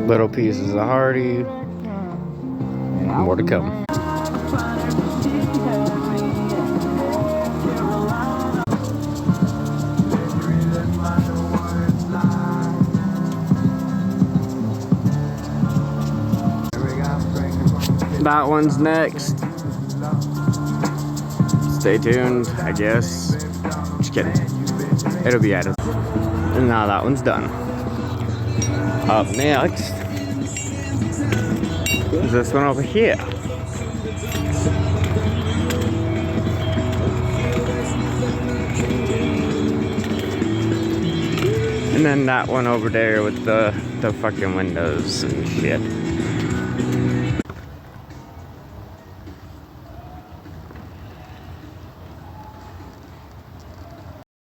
Little pieces of Hardy. More to come. That one's next. Stay tuned, I guess. Just kidding. It'll be added. And now that one's done. Up next is this one over here. And then that one over there with the fucking windows and shit.